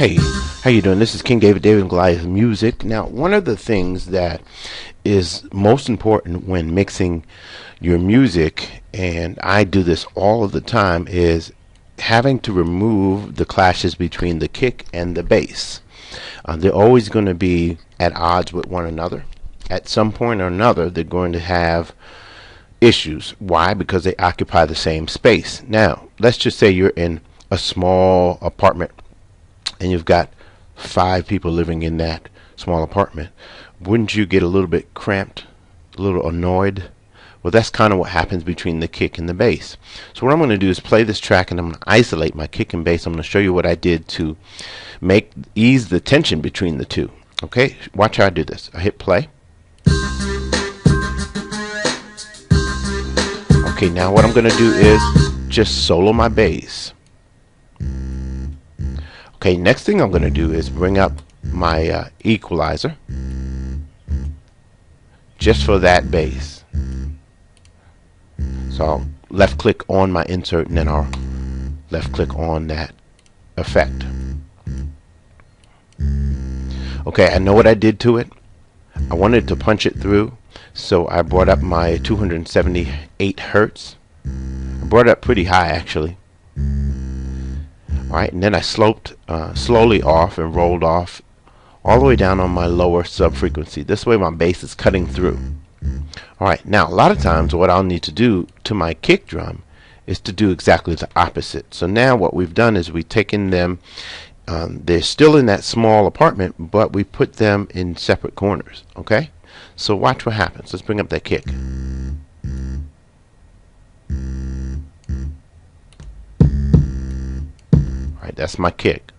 Hey, how you doing? This is King David and Goliath Music. Now, one of the things that is most important when mixing your music, and I do this all of the time, is having to remove the clashes between the kick and the bass. They're always going to be at odds with one another. At some point or another, they're going to have issues. Why? Because they occupy the same space. Now, let's just say you're in a small apartment and you've got 5 people living in that small apartment. Wouldn't you get a little bit cramped, a little annoyed? Well, that's kind of what happens between the kick and the bass. So what I'm going to do is play this track, and I'm going to isolate my kick and bass. I'm going to show you what I did to ease the tension between the two. Okay, watch how I do this. I hit play. Okay, now what I'm going to do is just solo my bass. Okay, next thing I'm going to do is bring up my equalizer just for that bass. So I'll left click on my insert, and then I'll left click on that effect. Okay, I know what I did to it. I wanted to punch it through, so I brought up my 278 hertz. I brought it up pretty high, actually. Alright, and then I sloped slowly off and rolled off all the way down on my lower sub frequency. This way my bass is cutting through. Alright, now a lot of times what I'll need to do to my kick drum is to do exactly the opposite. So now what we've done is we've taken them, they're still in that small apartment, but we put them in separate corners. Okay, so watch what happens. Let's bring up that kick. Alright, that's my kick.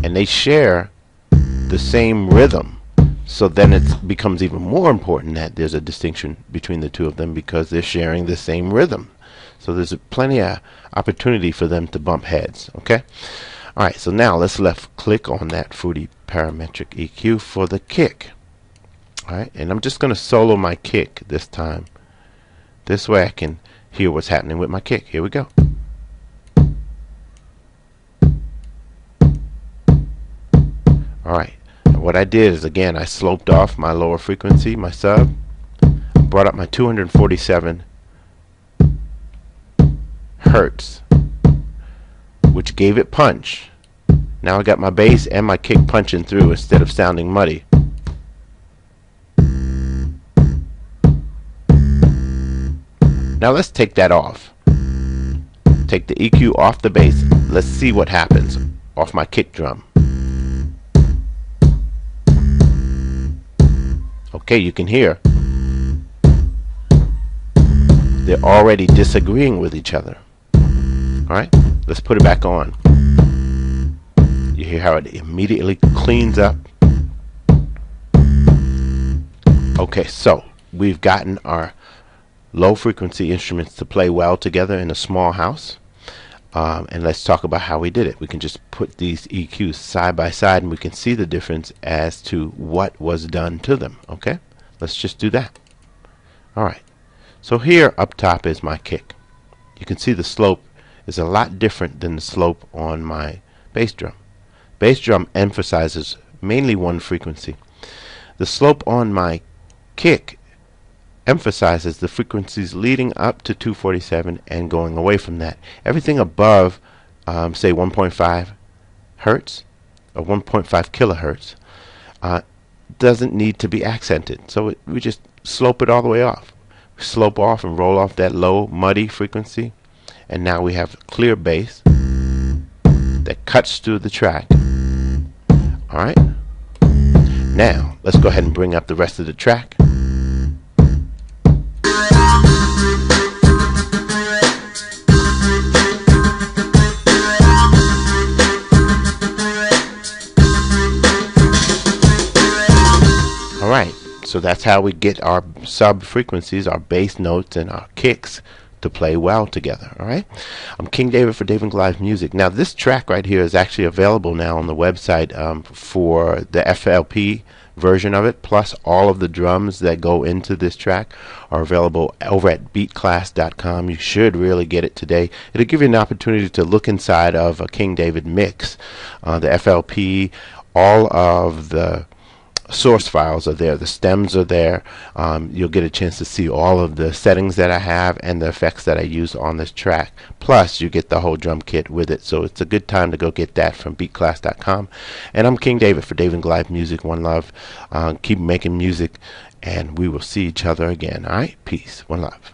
And they share the same rhythm. So then it becomes even more important that there's a distinction between the two of them, because they're sharing the same rhythm. So there's plenty of opportunity for them to bump heads. Okay? Alright, so now let's left click on that Fruity Parametric EQ for the kick. Alright, and I'm just going to solo my kick this time. This way I can hear what's happening with my kick. Here we go. Alright, what I did is, again, I sloped off my lower frequency, my sub, brought up my 247 hertz, which gave it punch. Now I got my bass and my kick punching through instead of sounding muddy. Now let's take that off. Take the EQ off the bass. Let's see what happens off my kick drum. Okay, you can hear they're already disagreeing with each other. Alright, let's put it back on. You hear how it immediately cleans up. Okay, so we've gotten our low frequency instruments to play well together in a small house. And let's talk about how we did it. We can just put these EQs side by side and we can see the difference as to what was done to them. Okay, let's just do that. Alright, so here up top is my kick. You can see the slope is a lot different than the slope on my bass drum. Bass drum emphasizes mainly one frequency. The slope on my kick emphasizes the frequencies leading up to 247 and going away from that. Everything above, say 1.5 hertz or 1.5 kilohertz, doesn't need to be accented. So we just slope it all the way off. Slope off and roll off that low, muddy frequency, and now we have clear bass that cuts through the track. Alright, now let's go ahead and bring up the rest of the track. Alright, so that's how we get our sub frequencies, our bass notes, and our kicks to play well together. Alright, I'm King David for David and Goliath Music. Now this track right here is actually available now on the website for the FLP version of it, plus all of the drums that go into this track, are available over at BEATCLASS.com. You should really get it today. It'll give you an opportunity to look inside of a King David mix. The FLP, all of the source files are there, the stems are there. You'll get a chance to see all of the settings that I have and the effects that I use on this track, plus you get the whole drum kit with it. So it's a good time to go get that from beatclass.com. And I'm King David for David and Goliath Music, One Love. Keep making music, and we will see each other again. Alright, peace, one love.